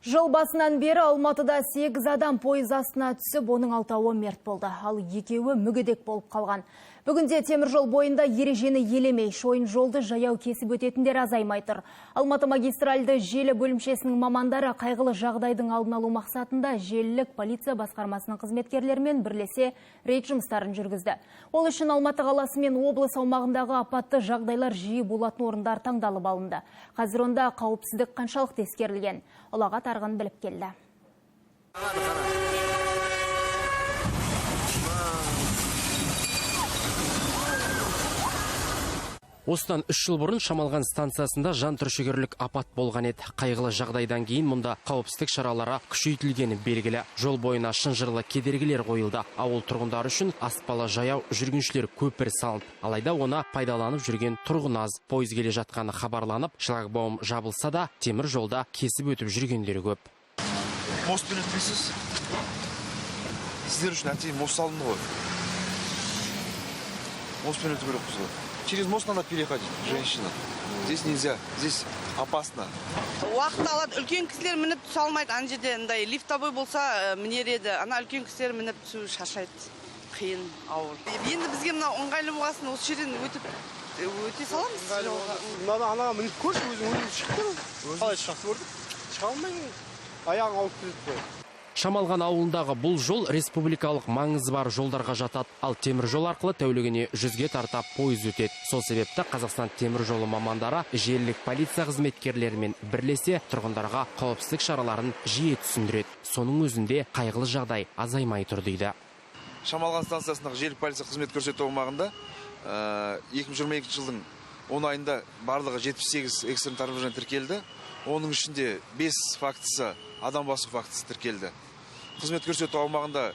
Жыл басынан бері Алматыда 8 адам пойыз астына түсіп, оның 6-ы мерт болды. Ал 2-і мүгедек болып қалған. Бүгінде темір жол бойында ережені елемей, шойын жолды жаяу кесіп өтетіндер азаймай тұр. Алматы магистральды желі бөлімшесінің мамандары қайғылы жағдайдың алдын алу мақсатында желілік полиция басқармасының қызметкерлерімен бірлесе рейд жұмыстарын жүргізді. Ол үшін Алматы қаласы мен облыс аумағындағы апатты жағдайлар жиі болатын орындар таңдалып алынды. Қазір онда қауіпсіздік қаншалықты ескерілген? Ұлағат Арғын біліп келді. Осыдан 3 жыл бұрын Шамалған станциясында жан түршігерлік апат болған еді. Қайғылы жағдайдан кейін мұнда қауіпсіздік шаралары күшейтілгені белгілі. Жол бойына шынжырлы кедергілер қойылды. Ауыл тұрғындары үшін аспалы жаяу жүргіншілер көпір салынды. Алайда оны пайдаланып жүрген тұрғын аз. Пойыз келе жатқаны хабарланып, шлагбаум жабылса да, темір жолда кесіп өтіп жүргендері көп. Мостпен өтпейсіз? Сіздер үшін әтейін мост салынды ғой. Мостпен өтіп керек ғой. Через мост надо переходить, женщина. Здесь нельзя, здесь опасно. Уақыт алады, үлкен кісілер мініп түсе алмайды. Ана жерде андай лифтовой болса мінер еді. Ана үлкен кісілер мініп түсу шаршайды. Қиын, ауыр. Енді бізге мына ыңғайлы болғасын осы жерден өте саламыз. Мына анаға мініп көрші, өзің шықтың. Қалай шақты көрдік? Шыға алмайын. Аяғың ауып кетеді. Шамалған ауылындағы бұл жол республикалық маңызы бар жолдарға жатады, ал темір жол арқылы тәулігіне 100-ге тарта пойыз өтеді. Сол себепті Қазақстан темір жолы мамандары желілік полиция қызметкерлерімен бірлесе тұрғындарға қауіпсіздік шараларын жиі түсіндіреді. Соның өзінде қайғылы жағдай азаймай тұр дейді. Шамалған станциясындағы желілік полиция қызмет көрсету аумағында 2022 жылдың 10 айында барлығы 78 экстрем тәртіп тіркелді. Оның ішінде 5 фактісі адам басу фактісі тіркелді. Қызмет көрсету аумағында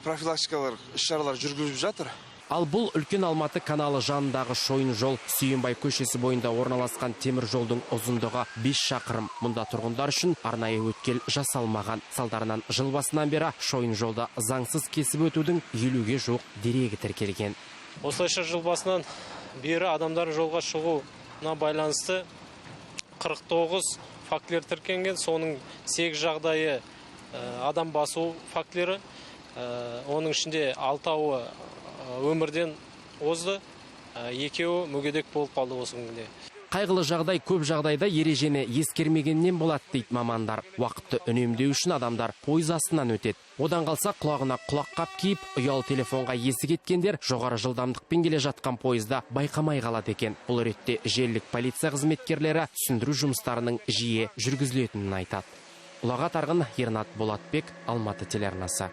профилактикалар іс-шаралар жүргізіліп жатыр. Ал бұл үлкен Алматы каналы жанындағы шойын жол Сүйінбай көшесі бойында орналасқан темір жолдың ұзындығы 5 шақырым. Мұнда тұрғындар үшін арнайы өткел жасалмаған. Салдарынан жыл басынан бері шойын жолда заңсыз кесіп өтудің 50-ге жуық дерегі тіркелген. Осылайша жыл басынан бері адамдар жолға шығуына байланысты 49 фактілер тіркелген, соның 8 жағдайы адам басу фактілері, оның ішінде 6-ы өмірден озды, 2-і мүгедек болып қалды осы күнде. Қайғылы жағдай көп жағдайда ережені ескермегеннен болады дейді мамандар. Уақытты үнемдеу үшін адамдар пойыз астынан өтеді. Одан қалса құлағына құлаққап киіп, ұялы телефонға есі кеткендер жоғары жылдамдықпен келе жатқан пойызда байқамай қалады екен. Бұл ретте желілік полиция қызметкерлері түсіндіру жұмыстарының жиі жүргізілетінін айтады. Ұлағат Арғын, Ернат Болатбек, Алматы телеарнасы.